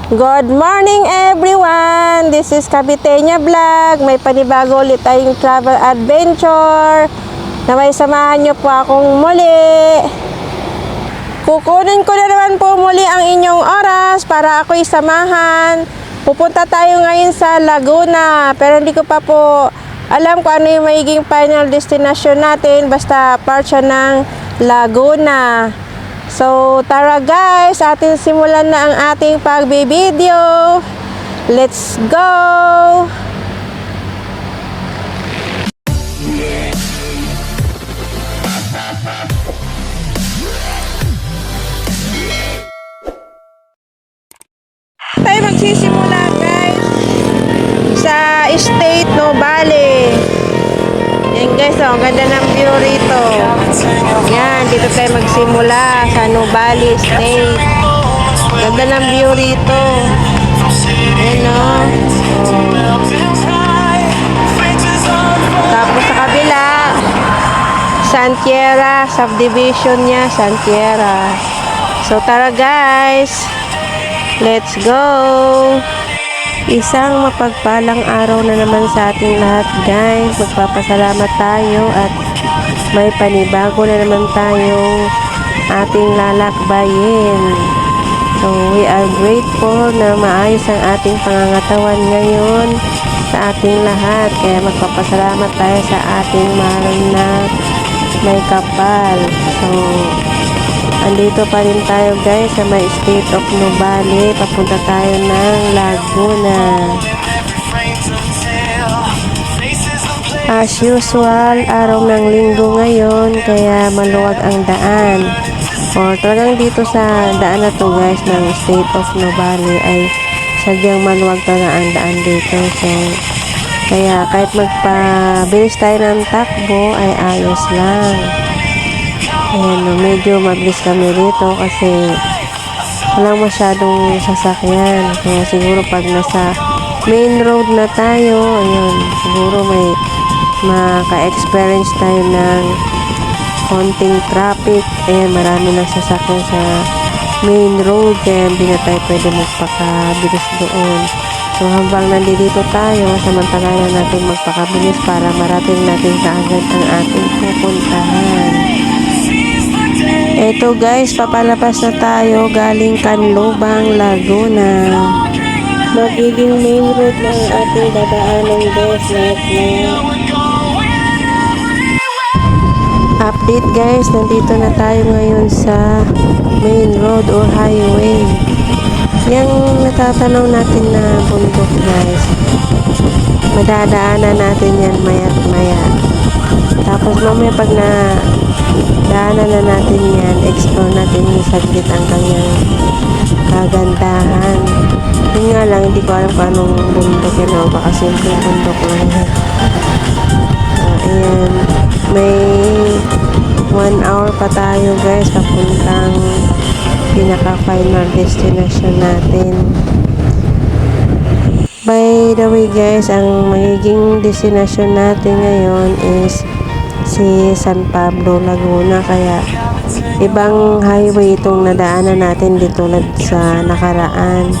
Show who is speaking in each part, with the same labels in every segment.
Speaker 1: Good morning everyone! This is Kapitenya Vlog. May panibago ulit tayong travel adventure na may samahan nyo po akong muli. Kukunin ko na naman po muli ang inyong oras para ako'y samahan. Pupunta tayo ngayon sa Laguna, pero hindi ko pa po alam kung ano yung magiging final destination natin. Basta part siya ng Laguna. So, tara guys, atin simulan na ang ating pagbibideo. Let's go! Tayo magsisimula guys sa State Nuvali. Yan guys, oh, ang ganda ng view rito. Yan, dito tayo magsimula sa Nuvali State. Ganda ng view rito. Yan oh. Tapos sa kabila, Santiera, subdivision niya, Santiera. So tara guys, let's go! Isang mapagpalang araw na naman sa ating lahat guys. Magpapasalamat tayo at may panibago na naman tayong ating lalakbayin. So we are grateful na maayos ang ating pangangatawan ngayon sa ating lahat. Kaya magpapasalamat tayo sa ating mahal na may kapal. So andito pa rin tayo guys sa may State of Nuvali. Papunta tayo ng Laguna. As usual, araw ng linggo ngayon, kaya maluwag ang daan. Or talagang dito sa daan na to guys ng State of Nuvali ay sadyang maluwag talaga ang daan dito. So kaya kahit magpabilis tayo ng takbo ay ayos lang. Ayan, medyo mabilis kami rito kasi walang masyadong sasakyan. Kaya siguro pag nasa main road na tayo, ayun, siguro may maka-experience tayo ng konting traffic. Ayan, marami ng sasakyan sa main road kaya hindi na tayo pwede magpakabilis doon. So habang nandito tayo, samantala natin magpakabilis para marating natin kaagad ang ating pupuntahan. Eto guys, papalabas na tayo galing Canlubang, Laguna. Magiging main road na ang ating dadaanan guys na. Update guys, nandito na tayo ngayon sa main road or highway. Yung natatanaw natin na bundok guys, madadaanan natin yan maya't maya. Tapos mamaya pag na daanan na natin yan, explore natin yung saglit ang kanyang kagandahan. Yun nga lang, hindi ko alam kung anong bundok yun o baka simple bundok lang yan. Ayan, may 1 hour pa tayo guys papuntang pinaka final destination natin. By the way guys, ang magiging destination natin ngayon is si San Pablo, Laguna. Kaya ibang highway itong nadaanan natin dito tulad sa nakaraan,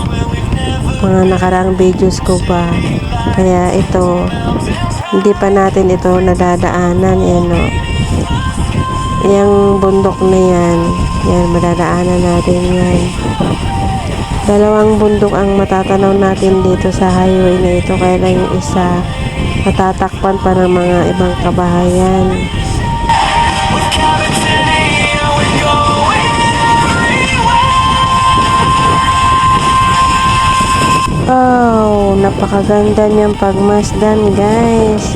Speaker 1: mga nakaraang videos ko pa. Kaya ito hindi pa natin ito nadadaanan. Yan o, yung bundok na yan, yan madadaanan natin yan. Dalawang bundok ang matatanaw natin dito sa highway na ito, kaya lang yung isa matatakpan pa ng mga ibang kabahayan. Wow, napakaganda niyang pagmasdan guys.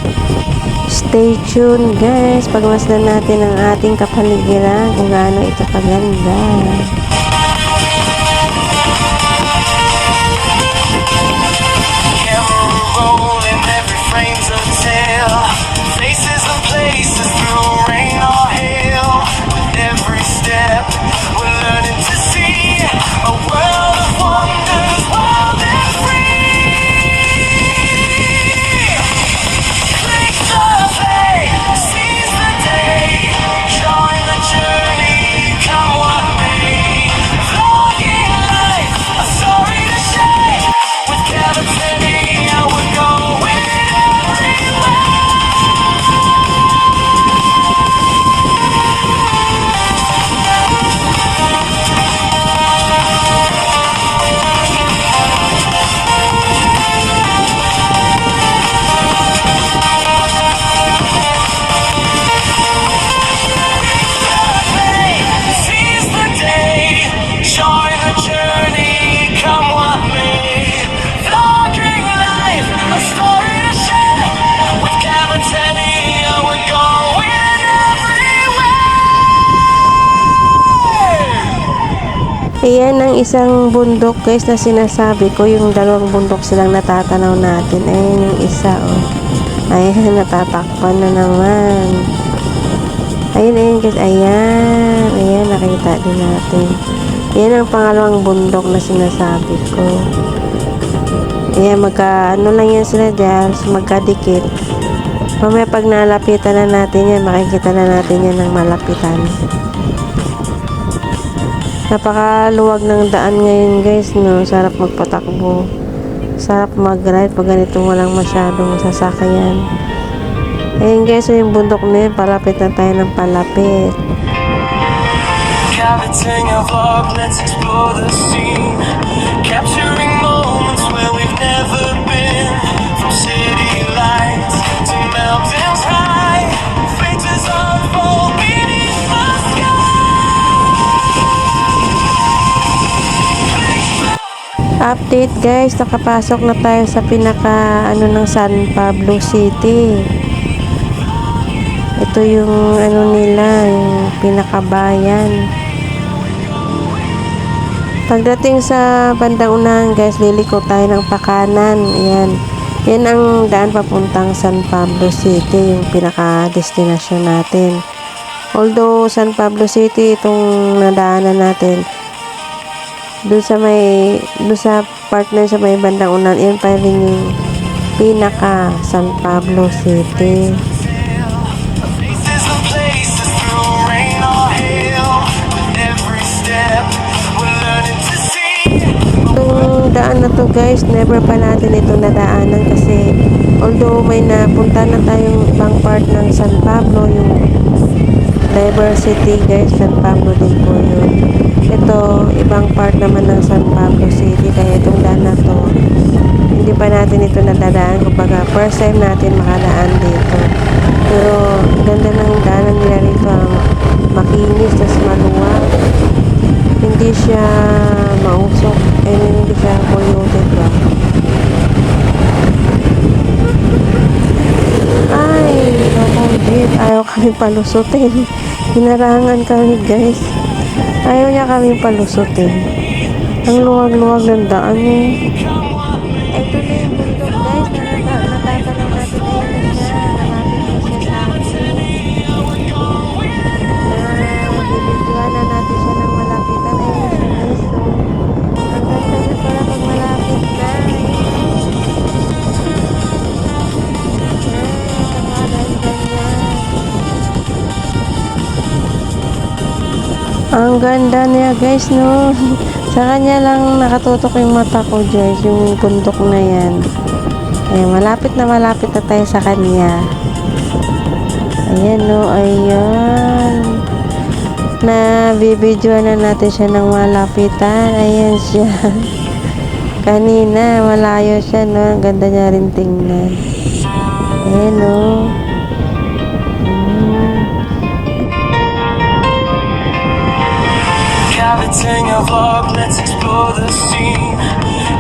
Speaker 1: Stay tuned guys, pagmasdan natin ang ating kapaligiran kung gaano ito kaganda.
Speaker 2: Seize the day, join the journey, come what may.
Speaker 1: Ayan ang isang bundok guys na sinasabi ko, yung dalawang bundok silang natatanaw natin. Ayan yung isa oh. Ayan, natatakpan na naman. Ayan, ayan guys, ayan. Ayan, nakita din natin. Ayan ang pangalawang bundok na sinasabi ko. Ayan, ano lang yan sila dyan, magkadikit. Mamaya pag nalapitan na natin yan, makikita na natin yan ng malapitan. Napakaluwag ng daan ngayon guys, no? Sarap magpatakbo. Sarap mag-ride pag ganito walang masyadong sasakyan. Ayan guys, so yung bundok na yun, palapit na tayo ng palapit. Capturing a vlog, let's explore the scene. Capturing moments where we've never been. From city lights to mountains high, faces unfold beneath the sky. Update guys, nakapasok na tayo sa pinaka ng San Pablo City. Ito yung nila, yung pinakabayan. Pagdating sa bandang unahan guys, liliko tayo ng pakanan. Ayan. Yan ang daan papuntang San Pablo City, yung pinaka-destinasyon natin. Although San Pablo City itong nadaanan natin, doon sa part na sa may bandang unahan, yan pa rin yung pinaka San Pablo City. Daan na to guys, never pa natin ito nadaanan kasi although may napunta na tayong ibang part ng San Pablo, yung Diversity guys, San Pablo din po yun. Ito, ibang part naman ng San Pablo City, kaya itong daan na to hindi pa natin ito nadadaan, kumbaga first time natin makadaan dito. Pero ganda ng daanan nila rito, makinis, tas maluwag, hindi siya mausok, hindi siya polluted ba. Ay, nakongit, ayaw kami palusutin. Hinarangan kami guys, ayaw niya kami palusutin. Ang luwag-luwag ng daan eh. Ito na yung bundok guys, natatanaw natin. Ayun na siya, nalapit na siya sa atin. Bibidyoan na natin siya ng malapitan. Ayun na siya guys, so ang ganda niya pala pag malapit na. Ang ganda niya guys, no? Sa kanya lang nakatutok yung mata ko guys, yung bundok na yan. Ayan, malapit na tayo sa kanya. Ayan, no? Ayan. Nabibidyoan na natin siya ng malapitan. Ayan siya. Kanina, malayo siya, no? Ang ganda niya rin tingnan. Ayan, no? Capturing a vlog, let's explore the scene.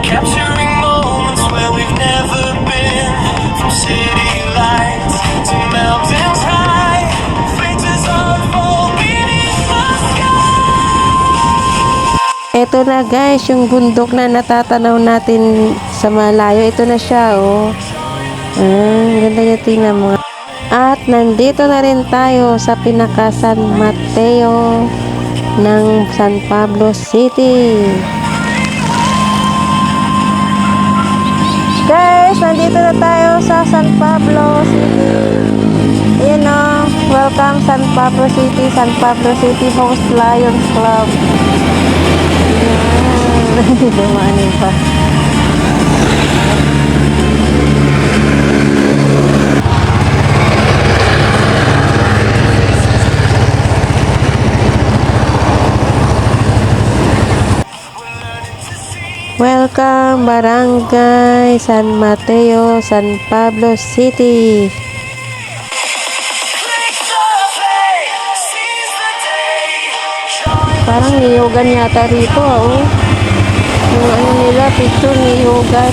Speaker 1: Capturing moments where we've never been. From city lights to mountains high, faces unfold beneath the sky. Ito na guys, yung bundok na natatanaw natin sa malayo. Ito na siya, oh. Ganda niya, tingnan mo. At nandito na rin tayo sa pinaka San Mateo ng San Pablo City. Guys, nandito na tayo sa San Pablo City. Ayan o, welcome San Pablo City. San Pablo City host Lions Club. Ayan, dumanin pa. Welcome Barangay San Mateo, San Pablo City. Parang niyogan yata rito, oh. Yung nila, picture niyogan.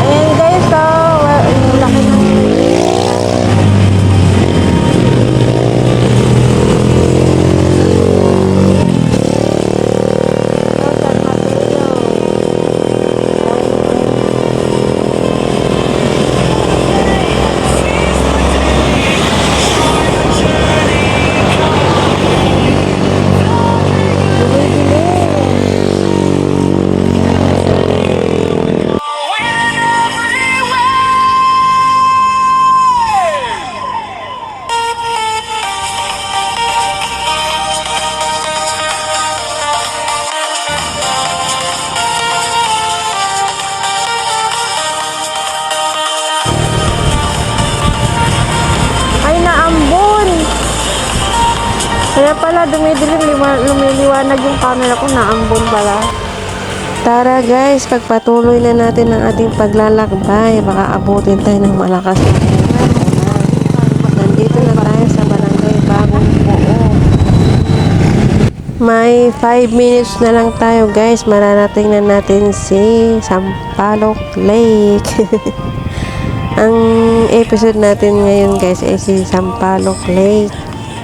Speaker 1: Ayan guys, oh. Yung laki ng Kaya pala dumidilim, lumiliwanag yung camera ko, naambon pala. Tara guys, pagpatuloy na natin ang ating paglalakbay. Baka abutin tayo ng malakas na ulan. Nandito na tayo sa Barangay Bagong Buo. May 5 minutes na lang tayo guys. Mararating na natin si Sampaloc Lake. Ang episode natin ngayon guys ay si Sampaloc Lake.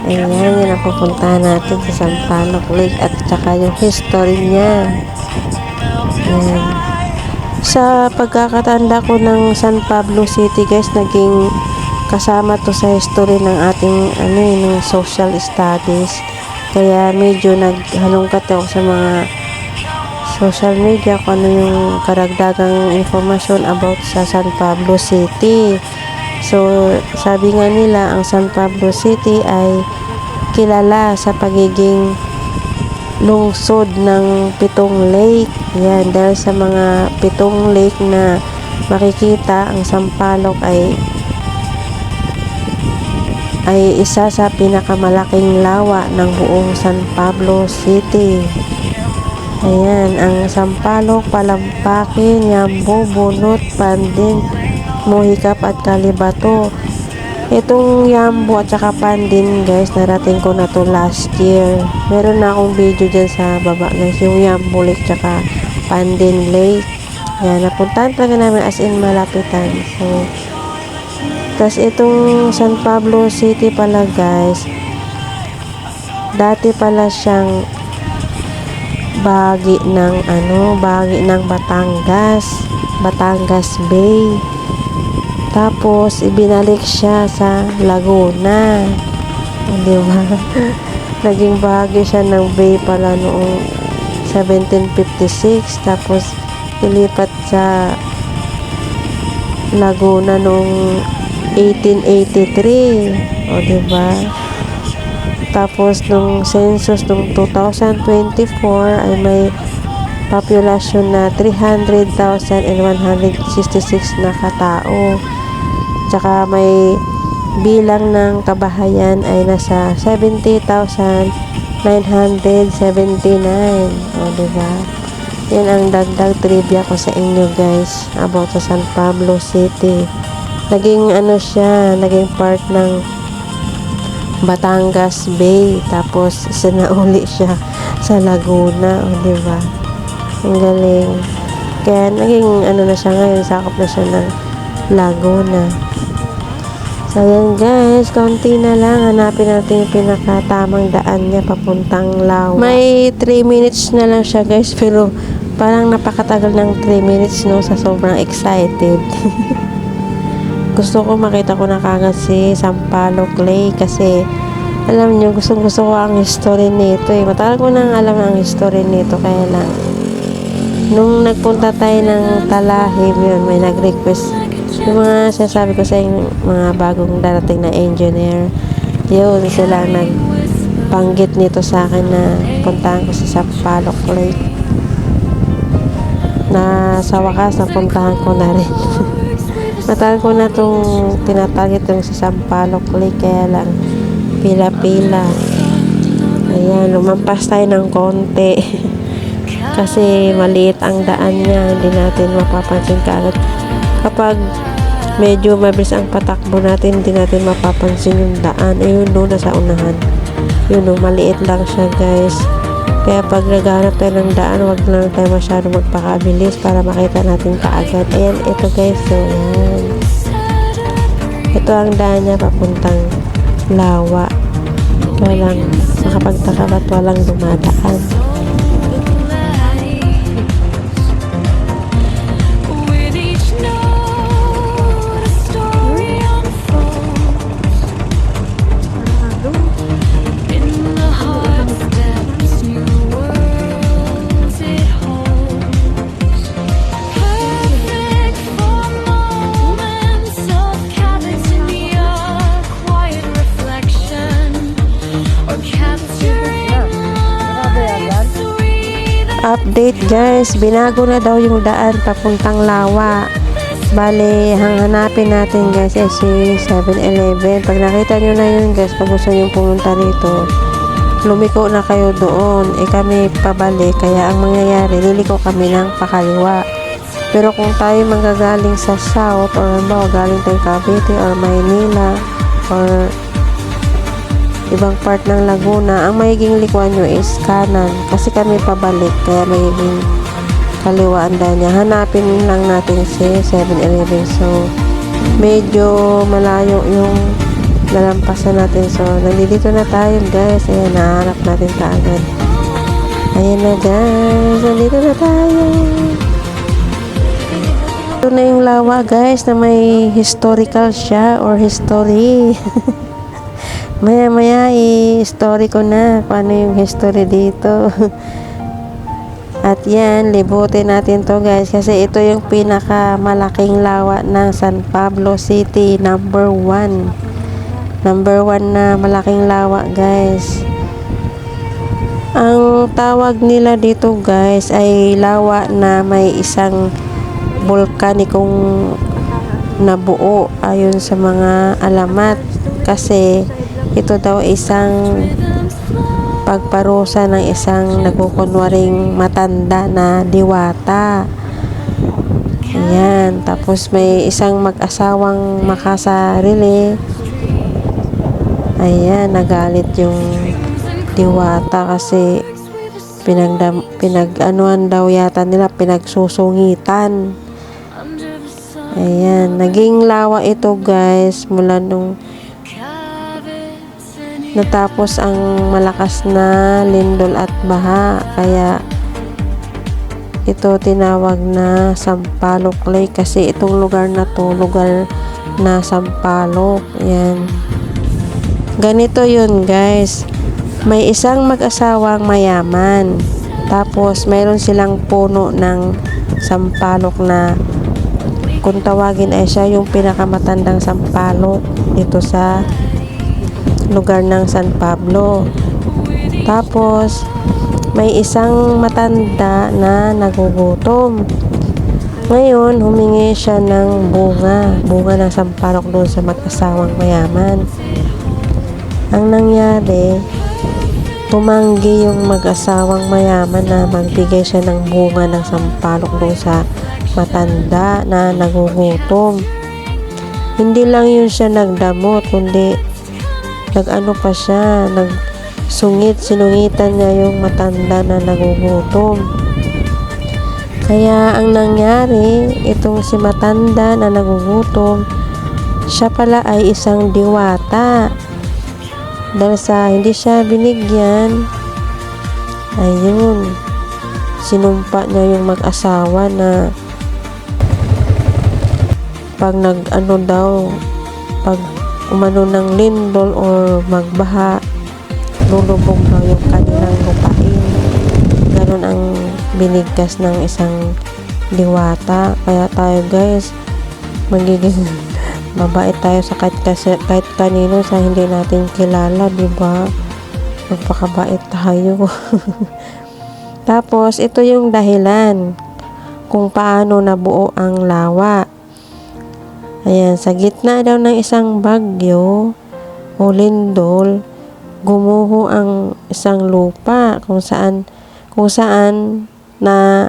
Speaker 1: Ayan, yun ang pupuntahan natin sa Sampaloc Lake at saka yung history niya. Ayan. Sa pagkakatanda ko ng San Pablo City guys, naging kasama to sa history ng ating ng social studies. Kaya medyo naghalongkat ako sa mga social media kung ano yung karagdagang informasyon about sa San Pablo City. So, sabi nga nila, ang San Pablo City ay kilala sa pagiging lungsod ng 7 lake. Yan, dahil sa mga 7 lake na makikita, ang Sampaloc ay isa sa pinakamalaking lawa ng buong San Pablo City. Ayan, ang Sampaloc, Palampakin, Yambo, Bunot, Pandin, Mohikap at Calibato. Itong Yambo at saka Pandin guys, narating ko na to last year. Meron na akong video dyan sa baba guys, yung Yambo Lake tsaka Pandin Lake. Ayan, napuntahan talaga namin as in malapitan. So, tas itong San Pablo City pala guys, dati pala siyang bahagi ng Batangas Bay. Tapos ibinalik siya sa Laguna. Di ba? Naging bahagi siya ng Bay pala noong 1756. Tapos ilipat sa Laguna noong 1883. O di ba? Tapos nung census nung 2024 ay may populasyon na 300,166 na katao. Tsaka may bilang ng kabahayan ay nasa 70,979. O diba? Yan ang dagdag trivia ko sa inyo guys about sa San Pablo City. Naging naging part ng Batangas Bay, tapos sinauli siya sa Laguna, o diba? Ang galing. Kaya naging na siya ngayon, sakop na siya ng Laguna. So yan guys, kaunti na lang, hanapin natin yung pinakatamang daan niya papuntang Lawa. May 3 minutes na lang siya guys, pero parang napakatagal ng 3 minutes no, sa sobrang excited. Gusto ko makita ko na kagad si Sampaloc Lake kasi alam nyo, gusto ko ang history nito matagal ko nang alam ang history nito, kaya lang nung nagpunta tayo ng Talahib, yun, may nag-request yung mga sinasabi ko sa yung mga bagong darating na engineer, yun, sila nagpanggit nito sa akin na puntahan ko sa Sampaloc Lake, na sa wakas napuntahan ko na rin. Matagal ko na itong tinatarget yung sa Sampaloc Lake, kaya lang pila-pila. Ayan, lumampas tayo ng konti. Kasi maliit ang daan niya, hindi natin mapapansin kaagad. Kapag medyo mabilis ang patakbo natin, hindi natin mapapansin yung daan. Ayun doon, nasa unahan. Yun o, maliit lang siya guys. Kaya pag naghanap tayo ng daan, wag lang tayo masyado magpakabilis para makita natin kaagad. Ayan, ito guys. So, ayan. Ito ang daan niya papuntang Lawa. Kaya lang, nakapagtaka ba't walang dumadaan. Update guys, binago na daw yung daan papuntang Lawa. Bale, hanapin natin guys si 7-Eleven. Pag nakita nyo na yun guys, pag gusto nyo pumunta rito, lumiko na kayo doon, kami pabalik, kaya ang mangyayari, liliko kami ng pakaliwa. Pero kung tayo manggagaling sa south, or galing tayo Cavite or Maynila or ibang part ng Laguna, ang magiging likuan nyo is kanan, kasi kami pabalik, kaya magiging kaliwaan dahil niya. Hanapin lang natin si 7-Eleven. So medyo malayo yung nalampasan natin. So nandito na tayo guys. Ayan, naharap natin kaagad. Ayan na guys, nandito na tayo. Ito na yung lawa guys, na may historical siya or history. Maya maya i-story ko na kung ano yung history dito. At yan, libutin natin to guys, kasi ito yung pinakamalaking lawa ng San Pablo City, number 1 na malaking lawa guys. Ang tawag nila dito guys ay lawa na may isang volkanikong nabuo ayon sa mga alamat, kasi ito daw isang pagparusa ng isang nagkukunwaring matanda na diwata. Ayan, tapos may isang mag-asawang makasarili. Ayan, nagalit yung diwata kasi pinag-anuan daw yata nila, pinagsusungitan. Ayan, naging lawa ito guys mula nung natapos ang malakas na lindol at baha, kaya ito tinawag na Sampaloc Lake, kasi itong lugar na to, lugar na Sampaloc. Yan, ganito yun guys, may isang mag-asawang mayaman, tapos mayroon silang puno ng sampalok na kung tawagin ay siya yung pinakamatandang sampalok dito sa lugar ng San Pablo. Tapos may isang matanda na nagugutom. Ngayon humingi siya ng bunga ng sampalok doon sa mag-asawang mayaman. Ang nangyari, tumanggi yung mag-asawang mayaman na magbigay siya ng bunga ng sampalok doon sa matanda na nagugutom. Hindi lang yun siya nagdamot, kundi nag-ano pa siya, sinungitan niya yung matanda na nagugutom. Kaya ang nangyari, itong si matanda na nagugutom, siya pala ay isang diwata. Dahil sa hindi siya binigyan, ayun, sinumpa niya yung mag-asawa na pag pag umano ng lindol or magbaha, lulubog daw yung kanilang lupain. Ganun ang binigkas ng isang diwata. Kaya tayo guys, magiging mabait tayo sa kahit kanino sa hindi natin kilala, diba? Magpakabait tayo. Tapos ito yung dahilan kung paano nabuo ang lawa. Ayan, sa gitna daw ng isang bagyo o lindol, gumuho ang isang lupa kung saan na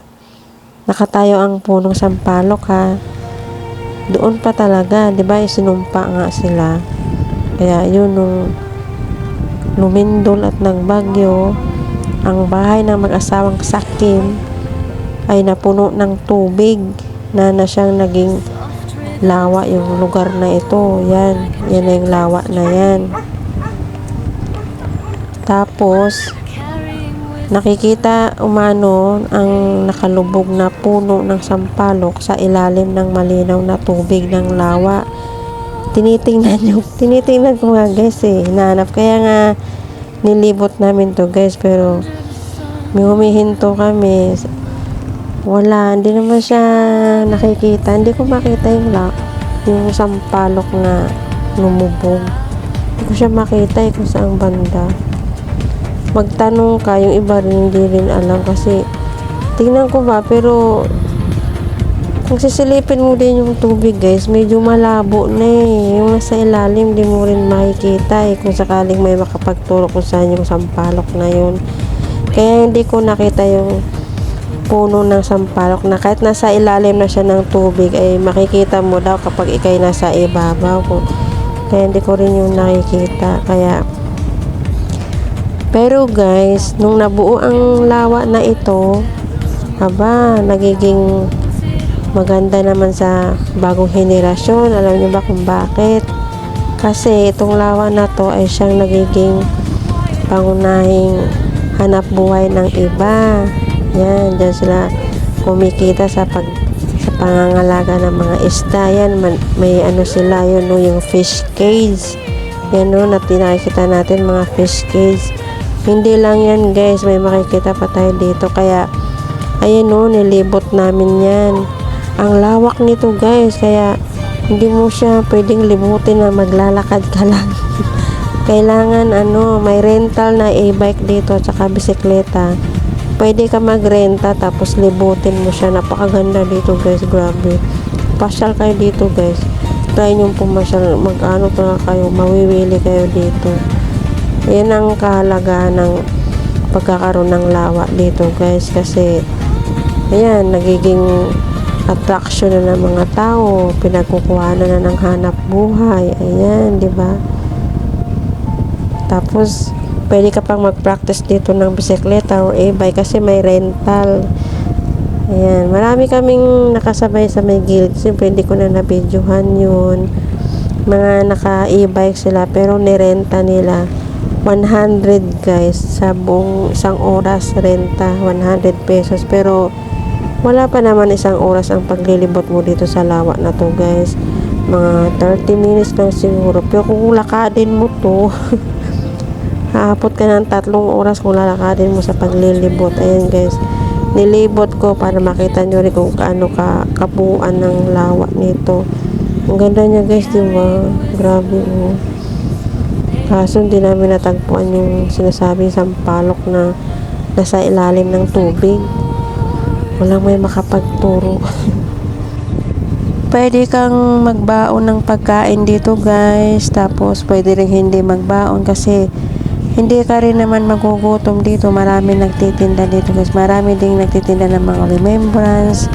Speaker 1: nakatayo ang punong sampalok ha. Doon pa talaga, 'di ba? Sinumpa nga sila. Kaya yun, nung lumindol at nagbagyo, ang bahay ng mag-asawang Sakim ay napuno ng tubig na siyang naging lawa yung lugar na ito. Yan na yung lawa na yan. Tapos nakikita umano ang nakalubog na puno ng sampalok sa ilalim ng malinaw na tubig ng lawa. Tinitingnan ko nga guys hinahanap, kaya nga nilibot namin to guys, pero may humihinto kami, wala, hindi naman siya nakikita, hindi ko makita yung sampalok na lumubog, hindi ko siya makita kung saan banda. Magtanong ka, yung iba rin hindi rin alam, kasi tingnan ko ba, pero Kung sisilipin mo din yung tubig guys, medyo malabo na eh. Yung nasa ilalim, di mo rin makikita eh. Kung sakaling may makapagturo kung saan yung sampalok na yun. Kaya hindi ko nakita yung puno ng sampalok na kahit nasa ilalim na siya ng tubig ay makikita mo daw kapag ikay nasa ibabaw. Kaya hindi ko rin yung nakikita. Pero guys, nung nabuo ang lawa na ito, nagiging maganda naman sa bagong henerasyon. Alam niyo ba kung bakit? Kasi itong lawa na to ay siyang nagiging pangunahing hanap buhay ng iba. Yan, dyan sila kumikita sa pangangalaga ng mga isda. Yan, may ano sila, yun no, yung fish cage. Yan no, nakikita natin mga fish cage. Hindi lang yan guys, may makikita pa tayo dito. Kaya, ayan no, nilibot namin yan. Ang lawak nito guys, kaya hindi mo siya pwedeng libutin na maglalakad ka lang. Kailangan may rental na e-bike dito tsaka bisikleta. Pwede ka magrenta tapos libutin mo siya. Napakaganda dito guys, grabe. Pasyal kayo dito guys. Try nyo pumasyal, kayo, mawiwili kayo dito. Yan ang kahalagaan ng pagkakaroon ng lawa dito guys, kasi ayan, nagiging attraction na ng mga tao, pinagkukuhanan na ng hanap buhay. Ayan, di ba? Tapos pwede ka pang mag-practice dito ng bisikleta or e-bike kasi may rental. Ayan, marami kaming nakasabay sa may guild. Siyempre hindi ko na nabidyohan yun. Mga naka-e-bike sila pero nirenta nila 100 guys sa buong isang oras renta, 100 pesos. Pero wala pa naman isang oras ang paglilibot mo dito sa lawa na to guys. Mga 30 minutes lang siguro. Pero kung lakadin mo to haapot ka ng 3 oras kung lalakadin mo sa paglilibot. Ayan guys, nilibot ko para makita nyo rin kung kaano kabuuan ng lawa nito. Ang ganda niya guys, diba? Grabe oh. Kaso hindi namin natagpuan yung sinasabing sampalok na nasa ilalim ng tubig. Walang may makapagturo. Pwede kang magbaon ng pagkain dito guys. Tapos pwede rin hindi magbaon kasi hindi ka rin naman magugutom dito. Marami nagtitinda dito guys. Marami ding nagtitinda ng mga remembrance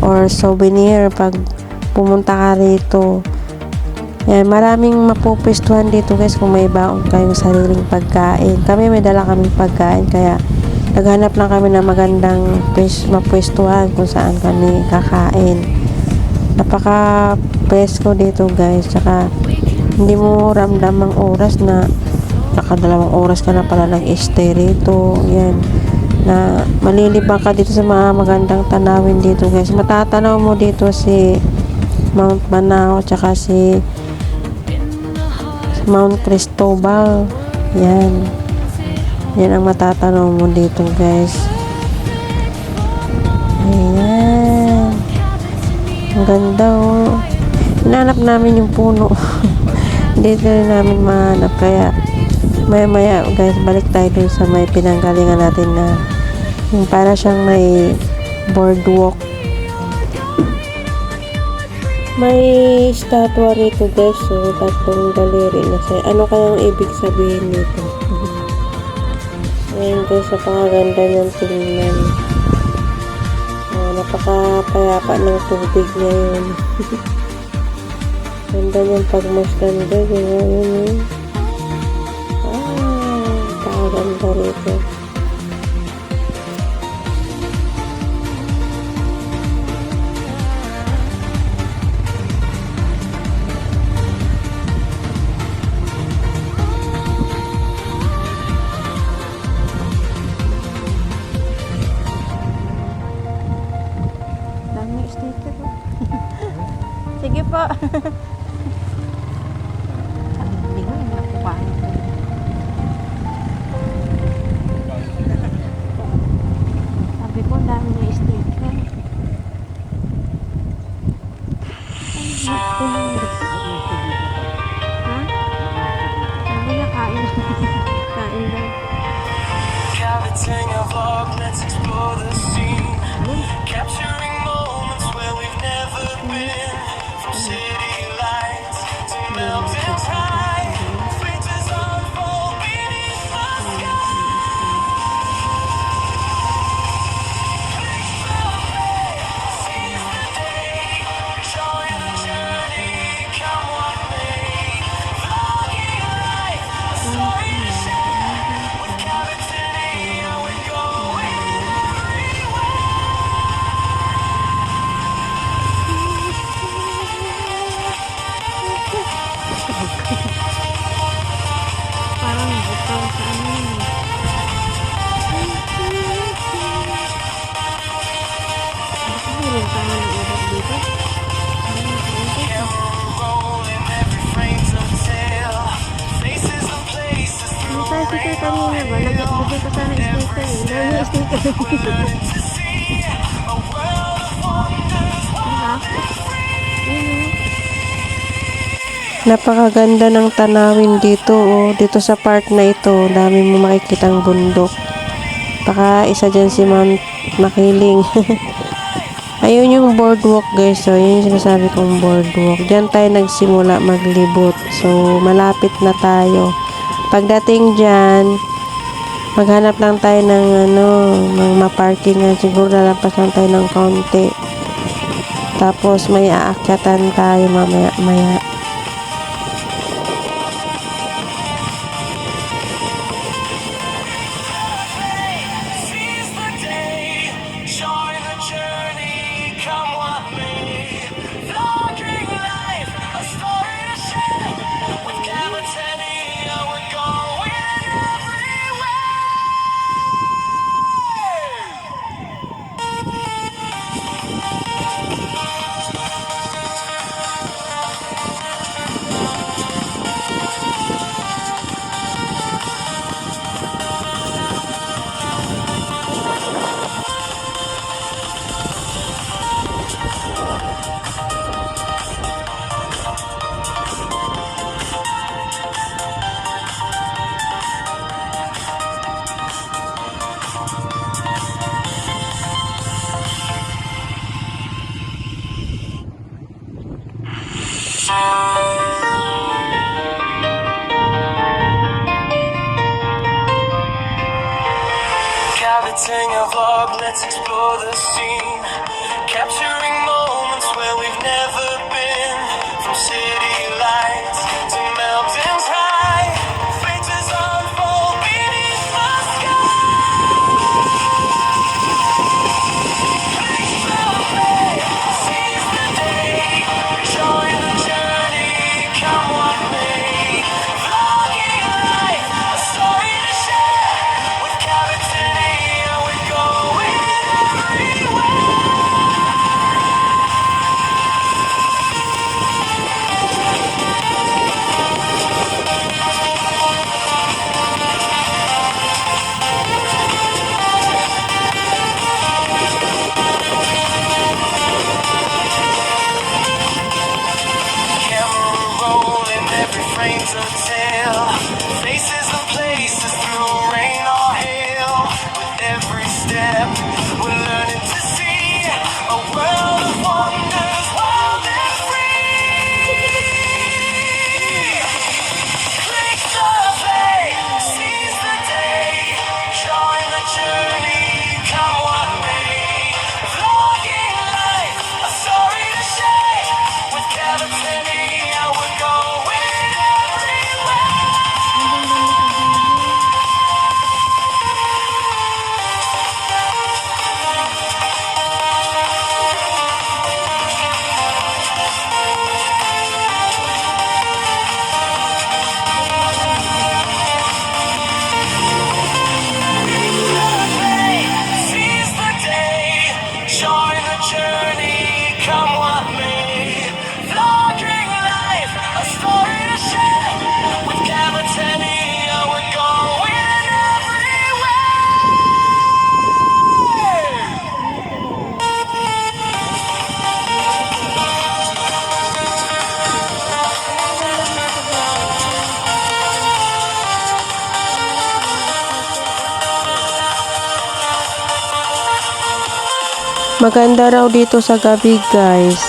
Speaker 1: or souvenir pag pumunta ka rito. Yan, maraming mapupwestuhan dito guys kung may baon kayong sariling pagkain. Kami may dala kaming pagkain kaya naghanap lang kami ng magandang mapwestuhan kung saan kami kakain. Napaka presko dito guys. Tsaka hindi mo ramdam ang oras na nakadalawang oras ka na pala nag-stay rito. Yan, na malilibang ka dito sa mga magandang tanawin dito guys. Matatanaw mo dito si Mount Manao tsaka si Mount Cristobal. Yan ang matatanaw mo dito guys. Ayan, ang ganda oh. Hinanap namin yung puno dito rin namin mahanap. Kaya maya guys, balik tayo dun sa may pinanggalingan natin na yung para siyang may boardwalk. May statwa rito guys, so tatlong daliri na siya. Ano kayang ibig sabihin nito? Ayan guys, napakaganda niyang tingnan. Napakapayapa ng tubig ngayon. Ganda niyang pagmasdan guys. Yun. Napakaganda rito.
Speaker 2: Sige po. Hindi ko na nakuhaan. Sabi ko, dami na sticker. Ha? Sabi na kain. Kain daw. Capturing moments where we've never Bibili ko sana sticker eh. Dahil yung sticker. Diba?
Speaker 1: Napakaganda ng tanawin dito, oh. Dito sa part na ito, dami mo makikitang bundok. Baka isa dyan si Mount Makiling. Ayun yung boardwalk, guys. So, yun yung sinasabi kong boardwalk. Diyan tayo nagsimula maglibot. So, malapit na tayo. Pagdating dyan, maghanap lang tayo ng ng maparkingan. Siguro lalampas lang tayo ng kaunti. Tapos, may aakyatan tayo mamaya-maya.
Speaker 3: Capturing a vlog, let's explore the scene. Capturing moments where we've never been. From city lights to mountains high, faces unfold beneath the sky. Seize the day, join the journey, come what may. Vlogging life, a story to share. With Cavitini, we're going everywhere. Camera rolling, every frame's a tale. Faces and places through rain or hail. With every step, we're learning to see a world of wonders, wild and free. Click the play, seize the day, join the journey, come what may. Vlogging life, a story to share. With Cavitini, we're going everywhere. Seize the day, join the journey, come what may. Vlogging life, a story to share. With Cavitini, we're going everywhere.
Speaker 1: Maganda raw dito sa gabi, guys.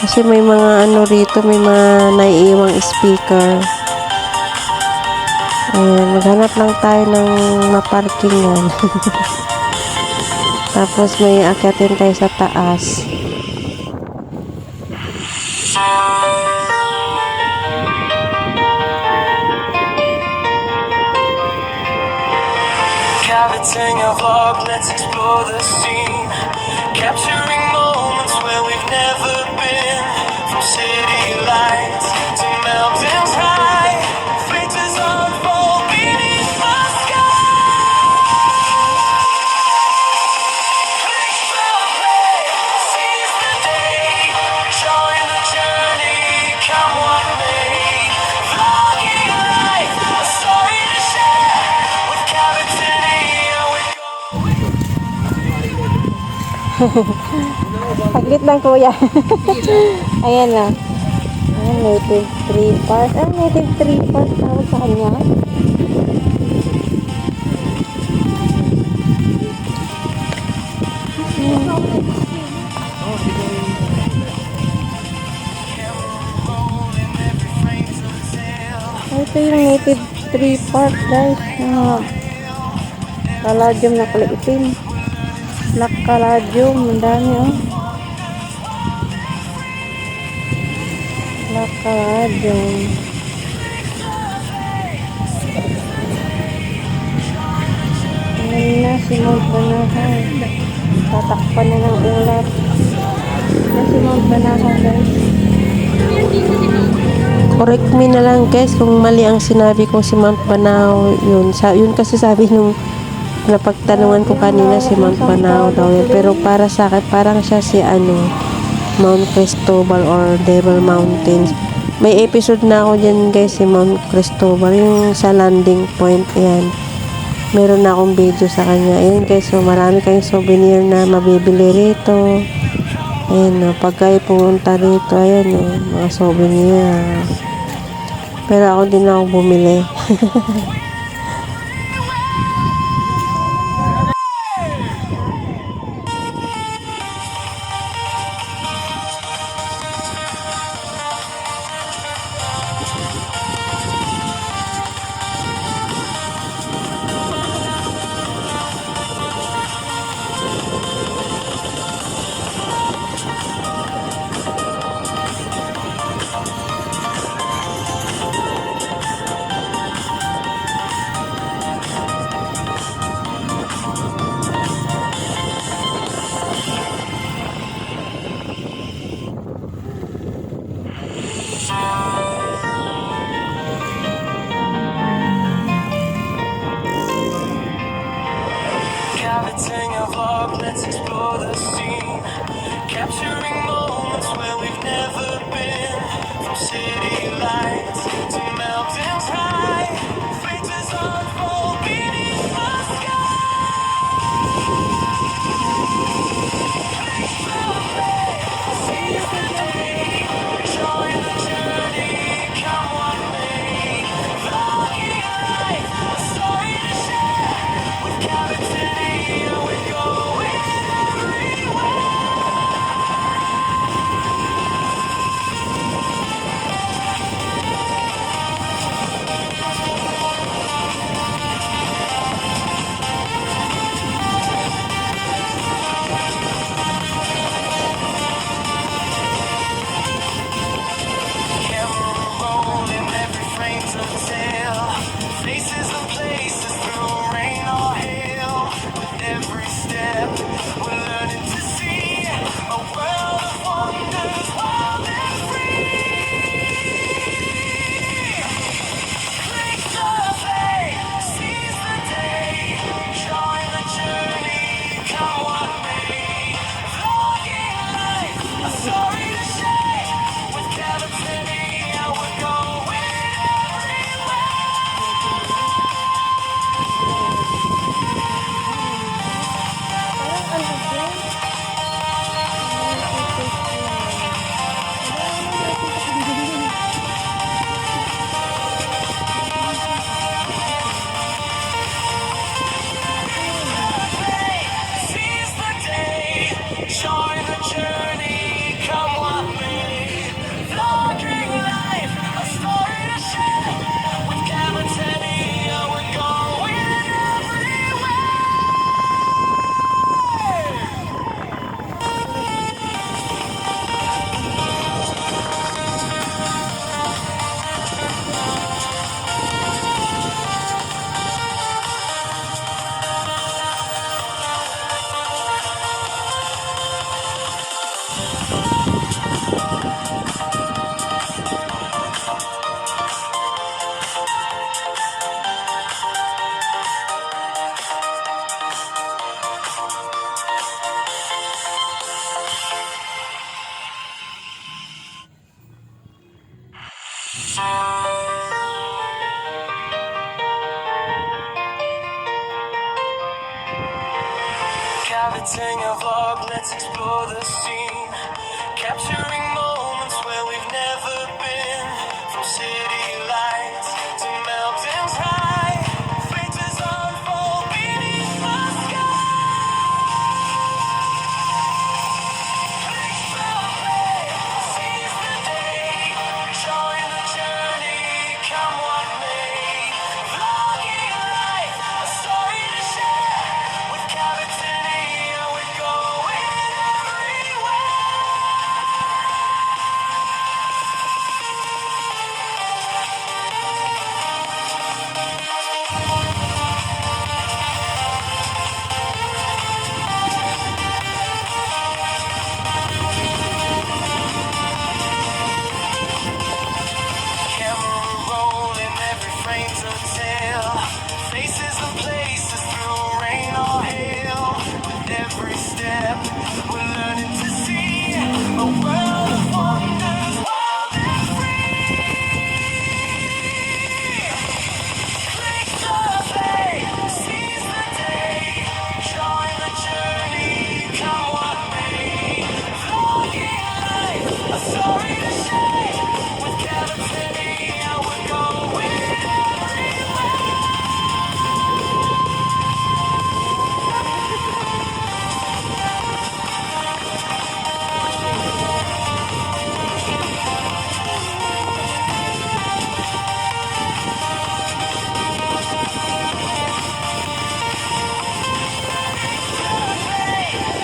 Speaker 1: Kasi may mga rito, may mga naiiwang speaker. Ayan, maghanap lang tayo ng maparkingan. Tapos may akyatin tayo sa taas.
Speaker 3: Caviting a vlog, let's explore the scene. Capturing moments where we've never been. From city lights to mountains high, faces unfold beneath the sky. Click the play, seize the day, join the journey, come what may. Vlogging life, a story to share.
Speaker 2: Saglit lang kuya. Ayan na. Ayan, native tree park. Ah, native tree park. Tawag sa kanya. Ito yung native tree park guys. Caladium na pala itim. Black caladium. Ang dami oh. Black caladium. Ayan na si Mount Banahaw. Tatakpan na ng ulap. Ayan si Mount Banahaw guys.
Speaker 1: Correct me na lang guys kung mali ang sinabi kong si Mount Banahaw yun. Yun kasi sabi nung napagtanungan ko kanina si Mount Banahaw daw yun. Pero para sa akin, parang siya si Mount Cristobal or Devil Mountains. May episode na ako dyan guys si Mount Cristobal. Yung sa landing point. Ayan. Meron na akong video sa kanya. Ayan guys. So marami kayong souvenir na mabibili rito. Ayan o. Pag kayo pumunta rito. Ayan o. Mga souvenir. Pero ako din ako bumili.
Speaker 3: Coveting a vlog, let's explore the scene. Capturing moments where we've never been. From city lights to mountains high, faces unfold beneath the sky. Seize the day, join the journey, come what may. Vlogging life, a story to share. With Cabot City, we're going everywhere. Camera rolling, every frame's a tale. Faces and places through rain or hail. With every step, we're learning to see a world of wonders, wild and free. Click the play, seize the day, join the journey, come what may. Vlogging life, a story to share. With Cabot City, we're going everywhere. Seize the day, join the journey, come what may. Vlogging life, a story to share. With Cabot City, we're going everywhere. Caviting a vlog, let's explore the scene. Capturing moments where we've never been. From city lights to mountains high, faces unfold beneath the sky. Seize the day, join the journey, come what may. Vlogging life, a story to share. With Cavitania, we're going everywhere. Camera rolling, every frame's a tale. Faces and places through rain or hail. With every step, we're learning to see a world of wonders, wild and free. Click the play, seize the day, join the journey, come what may. Vlogging life, a story to share. With Cavitania, we're going everywhere.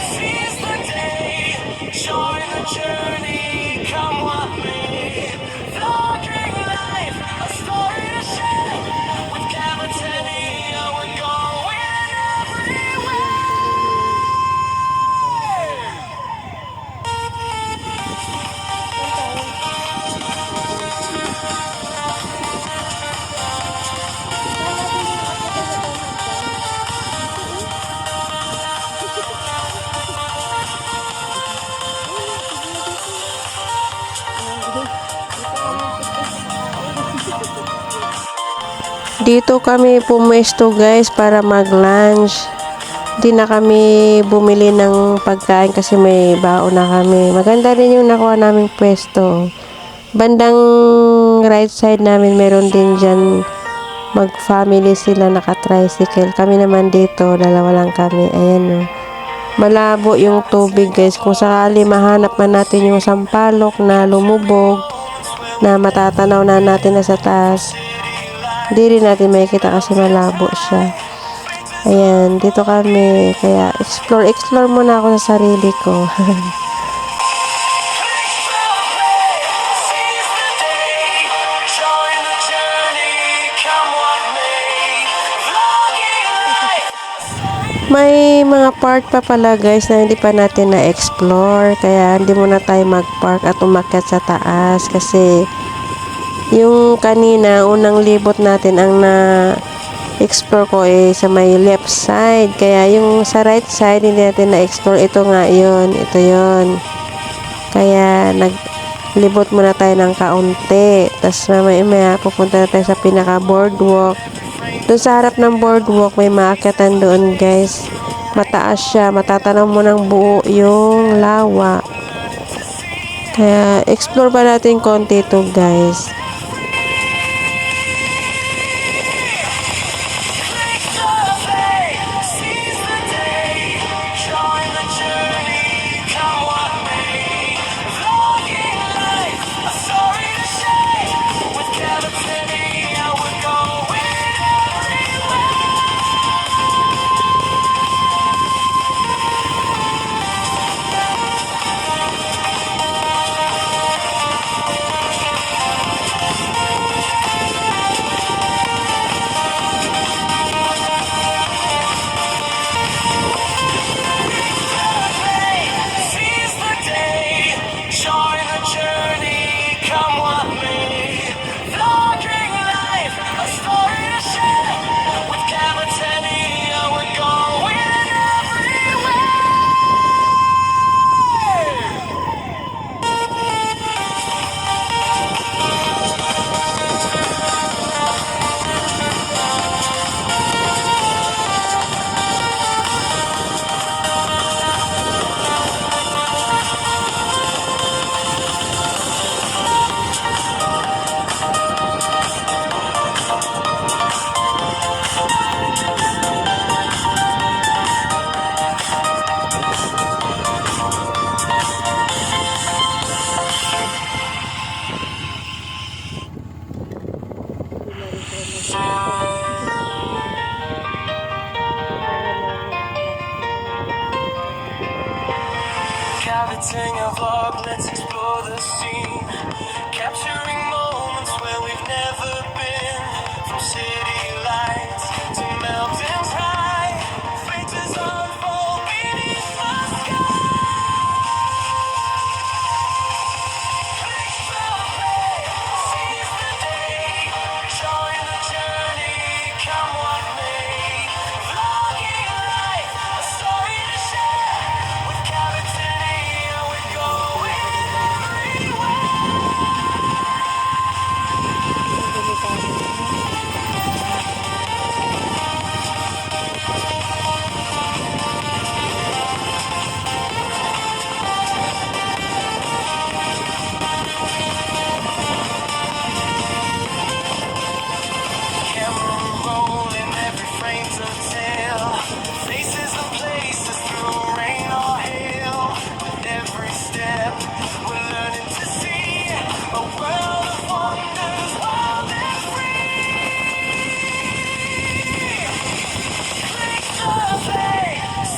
Speaker 3: Seize the day, join the journey, come what may. Vlogging life, a story to share. With Cavitania, we're going everywhere.
Speaker 1: Dito kami pumwesto guys para mag-lunch. Di na kami bumili ng pagkain kasi may baon na kami. Maganda rin yung nakuha naming pwesto. Bandang right side namin meron din dyan mag-family sila naka-tricycle. Kami naman dito, dalawa lang kami. Ayan o. Malabo yung tubig guys. Kung sakali mahanap man natin yung sampalok na lumubog na matatanaw na natin na sa taas, hindi rin natin makikita kasi malabo siya. Ayan, dito kami. Kaya explore muna ako sa sarili ko.
Speaker 3: Seize the day, join the journey, come what may. Vlogging life.
Speaker 1: May mga part pa pala guys na hindi pa natin na-explore. Kaya hindi muna tayo mag-park at umakyat sa taas. Kasi yung kanina, unang libot natin ang na-explore ko sa may left side. Kaya yung sa right side, hindi natin na-explore. Ito nga yun. Ito yun. Kaya naglibot muna tayo ng kaunti. Tapos mamaya pupunta na tayo sa pinaka-boardwalk. Doon sa harap ng boardwalk, may maakyatan doon guys. Mataas siya. Matatanaw mo ng buo yung lawa. Kaya explore pa natin konti ito guys.
Speaker 3: Seize the day, join the journey, come what may. Vlogging life, a story to share. With Cavitania, we're going everywhere. Cavitania vlog, let's explore the scene. Capturing moments where we've never been. From city lights to mountains high, faces unfold beneath the sky. Seize the day, join the journey, come what may. Vlogging life, a story to share. With Cavitania, we're going everywhere. Camera rolling, every frame's a tale. Faces and places through rain or hail. With every step, we're learning to see a world of wonders, wild and free. Click the play,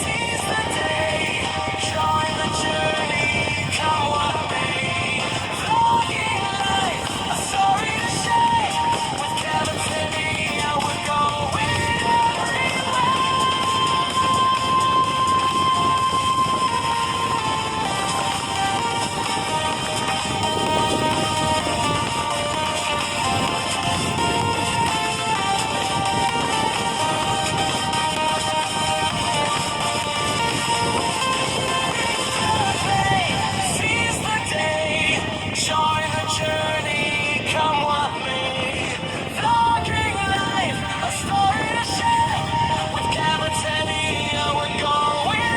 Speaker 3: seize the day, join the journey, come what may. Vlogging life, a story to share. With Cavitania, we're going everywhere. Seize the day, join the journey, come what may. Vlogging life, a story to share. With Cavitania, we're going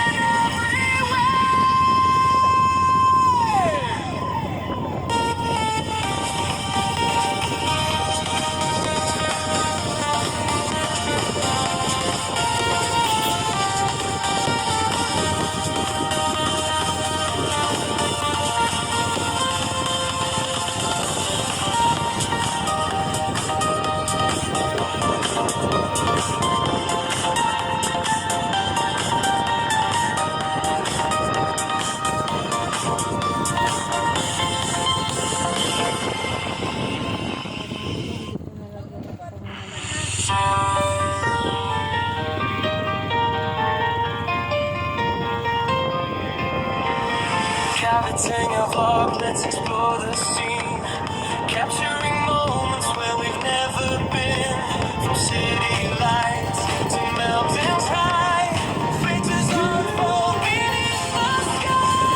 Speaker 3: Cavitania vlog, let's explore the scene. Capturing moments where we've never been. From city lights to mountains high, faces unfold beneath the sky.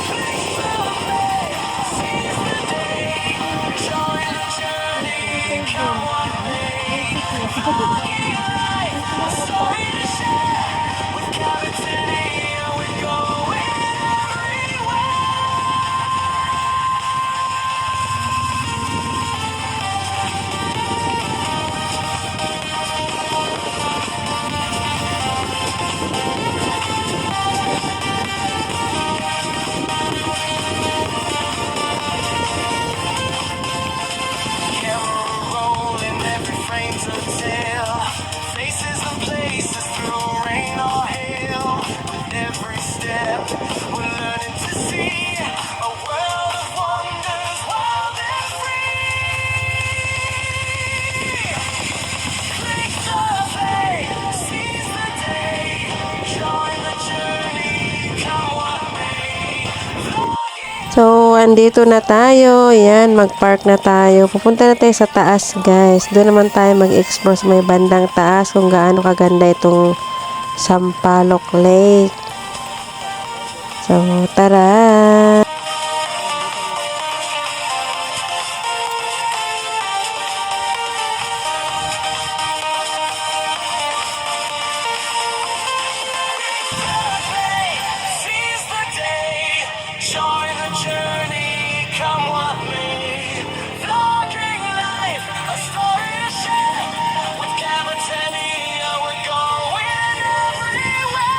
Speaker 3: Click the play, seize the day, join the journey, come what may. Vlogging life, a story to share. With Cavitania, we're going Camera rolling, every frame's a tale. Faces and places through rain or hail. With every step, we're learning to see a world of wonders, wild and free. Click the play, seize the day, join the journey, come what may. Vlogging.
Speaker 1: So, andito na tayo. Yan, mag-park na tayo. Pupunta na tayo sa taas, guys. Doon naman tayo mag-explore sa may bandang taas kung gaano kaganda itong Sampaloc Lake. So, tara!
Speaker 3: Seize the day, join the journey, come what may. Vlogging life, a story to share. With Cavitania, we're going everywhere.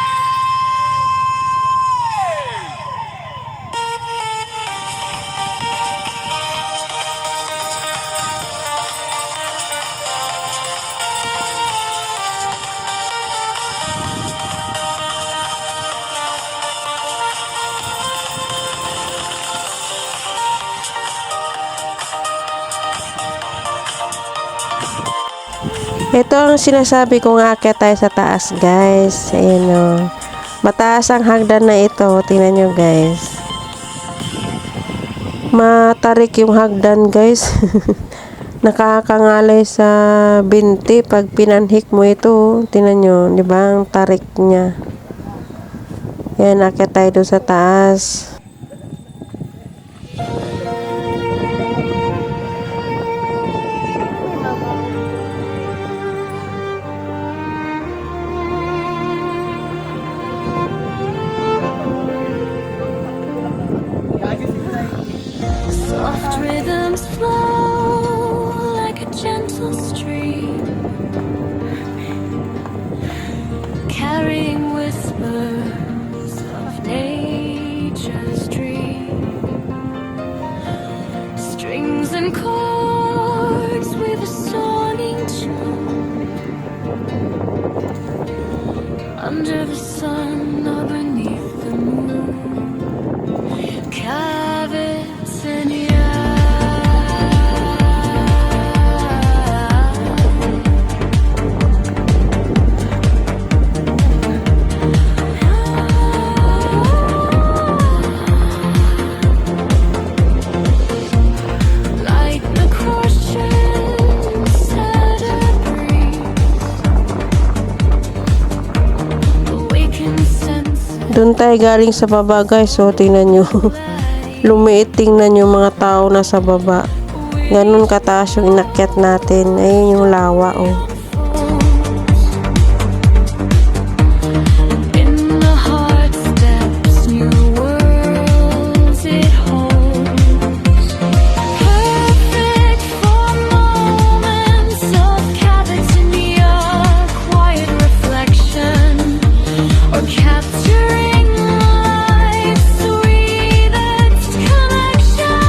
Speaker 1: Ito ang sinasabi kong aakyat tayo sa taas, guys. Ayan o. Mataas ang hagdan na ito. Tingnan nyo, guys. Matarik yung hagdan, guys. Nakakangalay sa binti pag pinanhik mo ito. Tingnan nyo, di ba? Ang tarik niya. Ayan, aakyat tayo doon sa taas.
Speaker 3: Soft rhythms flow like a gentle stream, carrying whispers of nature's dream. Strings and chords with a songing tune, under the sun or beneath the moon. Cavitinia. Like the questions at a breeze, awakened senses.
Speaker 1: Doon tayo galing sa baba, guys. So, tingnan nyo. Lumiit, tingnan yung mga tao na sa baba. Ganun kataas yung inakyat natin. Ayun yung lawa, oh.
Speaker 3: In the heart steps new worlds it holds, perfect for moments of Cavitinia, quiet reflection, or capturing life's sweetest connection.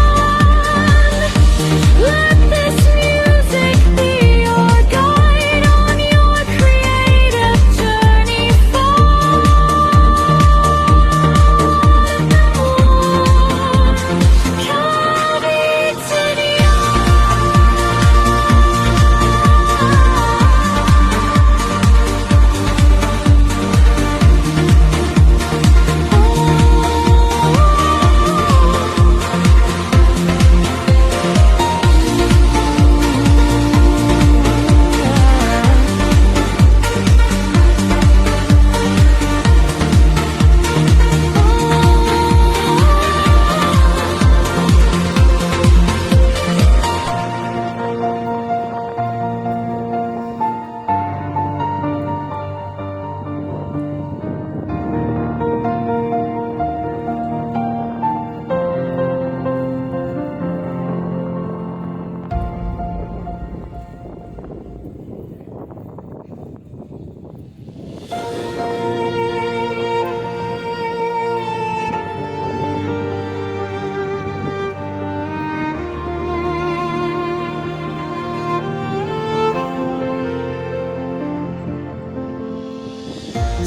Speaker 3: Let this music be your guide on your creative journey.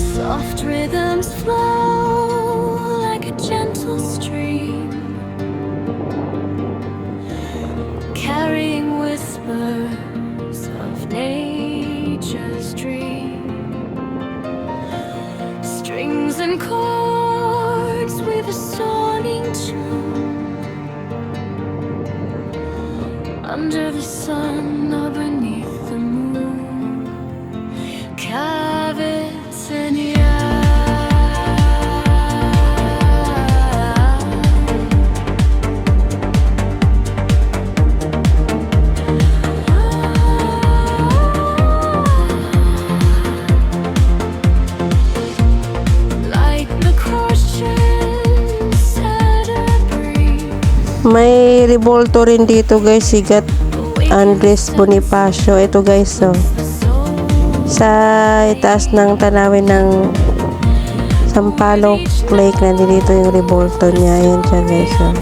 Speaker 3: Soft rhythms flow like a gentle stream, carrying whispers of nature's dream. Strings and chords with a songing tune, under the sun or beneath the moon. Cavitinia. Like the questions at a breeze,
Speaker 1: May revolto rin dito, guys. Sigat Andres Bonifacio. Ito, guys, oh. Sa itaas ng tanawin ng Sampaloc Lake, nandito yung revolto niya. Ayan siya, guys, oh.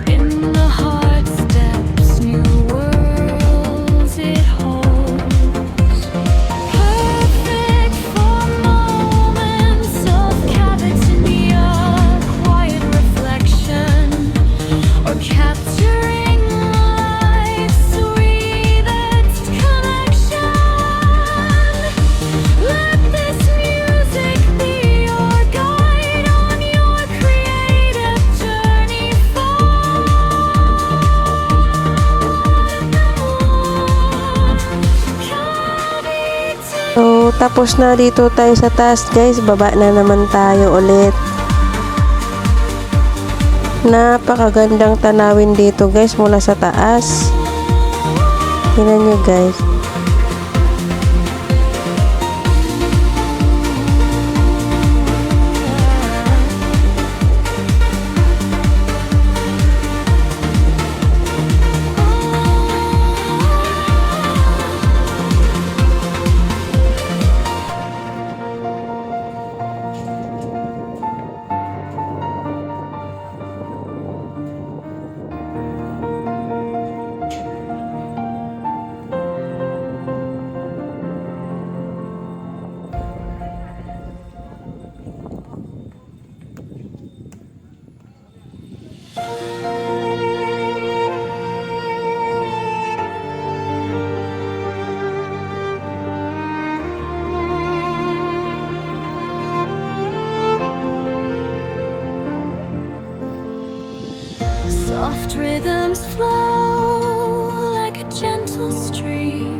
Speaker 3: in the heart steps new worlds it holds, perfect for moments of Cavitinia, quiet reflection, or capturing life's
Speaker 1: So, tapos na dito tayo sa taas guys. Baba na naman tayo ulit. Napakagandang tanawin dito guys mula sa taas. Tingnan nyo guys.
Speaker 3: Soft rhythms flow like a gentle stream,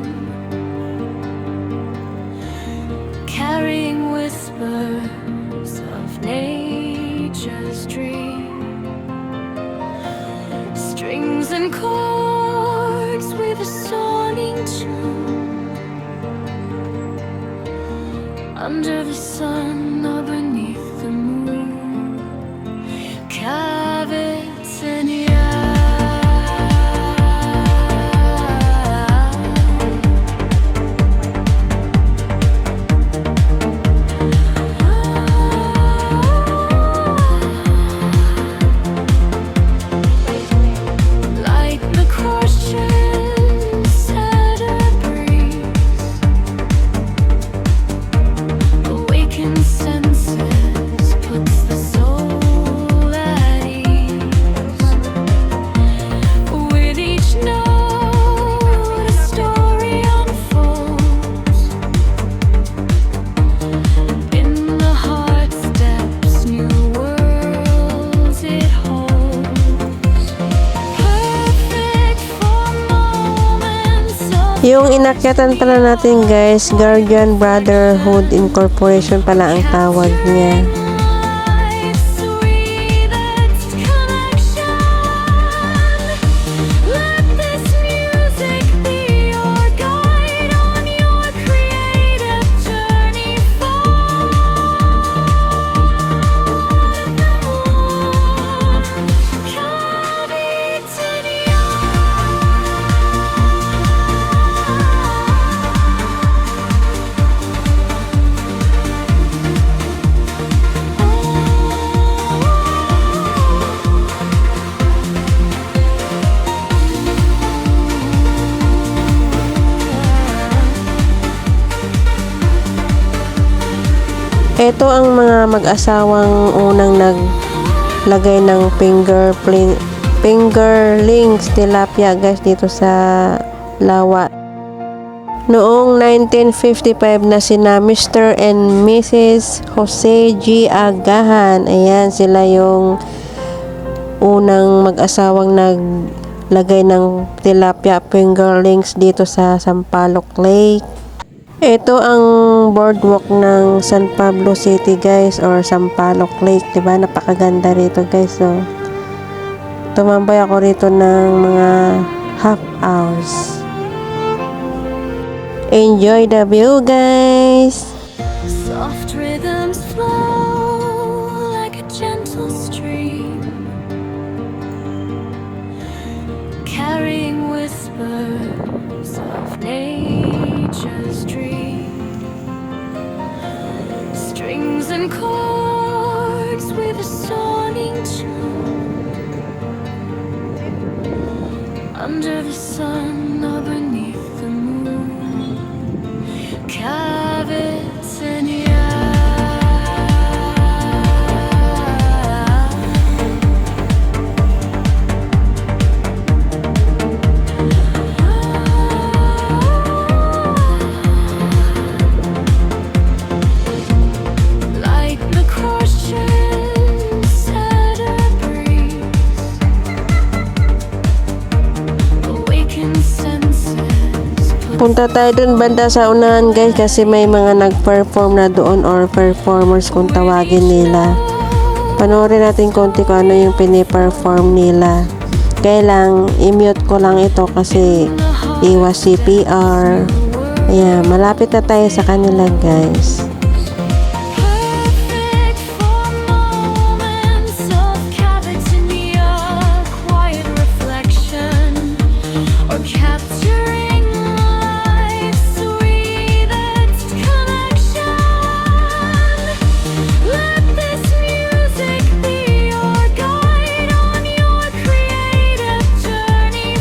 Speaker 3: carrying whispers of nature's dream. Strings and chords with a sawing tune, under the sun or beneath the moon. Cavitania. Like the questions at a breeze, awakened senses puts the soul at ease. With each note a story unfolds. In the heart's depths new worlds it holds. Perfect for moments of
Speaker 1: Yung inakyatan pala natin guys, Guardian Brotherhood Incorporation pala ang tawag niya.
Speaker 3: life's sweetest connection. Let this music be your guide on your creative journey.
Speaker 1: Ito ang mga mag-asawang unang naglagay ng fingerlings tilapia guys dito sa lawa. Noong 1955 na sina Mr. and Mrs. Jose G. Agahan. Ayan, sila yung unang mag-asawang naglagay ng tilapia fingerlings dito sa Sampaloc Lake. Ito ang boardwalk ng San Pablo City guys, or Sampaloc Lake, diba? Napakaganda rito guys. So, tumambay ako rito ng mga half hours. Enjoy the view guys!
Speaker 3: Soft rhythms flow like a gentle stream, carrying whispers of nature's dream. Strings and chords with a sawing tune, under the sun or beneath the moon. Cavitania. Like the questions at a breeze, awakened senses put
Speaker 1: Punta tayo dun banda sa unahan guys kasi may mga nag-perform na doon or performers kung tawagin nila. Panoorin natin konti kung ano yung piniperform nila. Kaya lang, i-mute ko lang ito kasi iwas CPR. Ayan, malapit na tayo sa kanila guys.
Speaker 3: Perfect for moments of cavity, quiet reflection, or capturing life's sweetest connection. Let this music be your guide on your creative journey.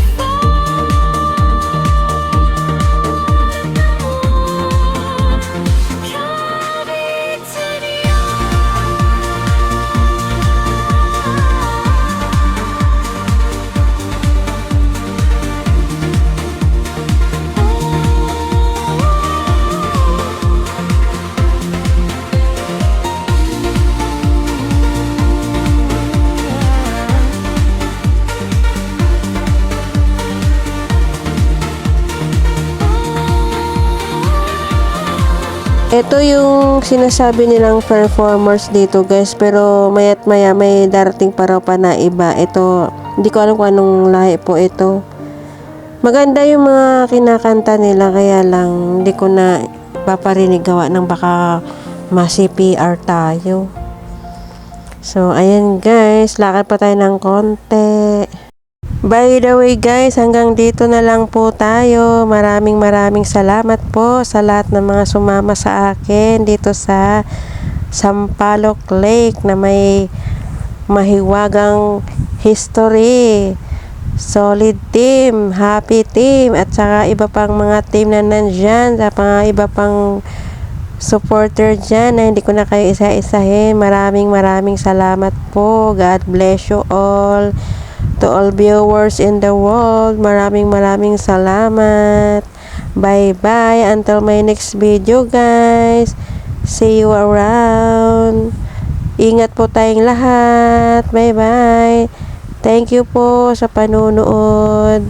Speaker 1: Ito yung sinasabi nilang performers dito guys, pero mayat maya may darating pa raw pa na iba. Ito, hindi ko alam kung anong lahi po ito. Maganda yung mga kinakanta nila, kaya lang hindi ko na paparinig gawa ng baka ma-CPR tayo. So, ayan guys, lakad pa tayo ng konti. By the way guys, hanggang dito na lang po tayo. Maraming salamat po sa lahat ng mga sumama sa akin dito sa Sampaloc Lake na may mahiwagang history. Solid team, happy team, at saka iba pang mga team na nandyan, sa mga iba pang supporter dyan na hindi ko na kayo isa-isahin. Maraming salamat po. God bless you all. To all viewers in the world, maraming salamat. Bye-bye. Until my next video, guys. See you around. Ingat po tayong lahat. Bye-bye. Thank you po sa panunood.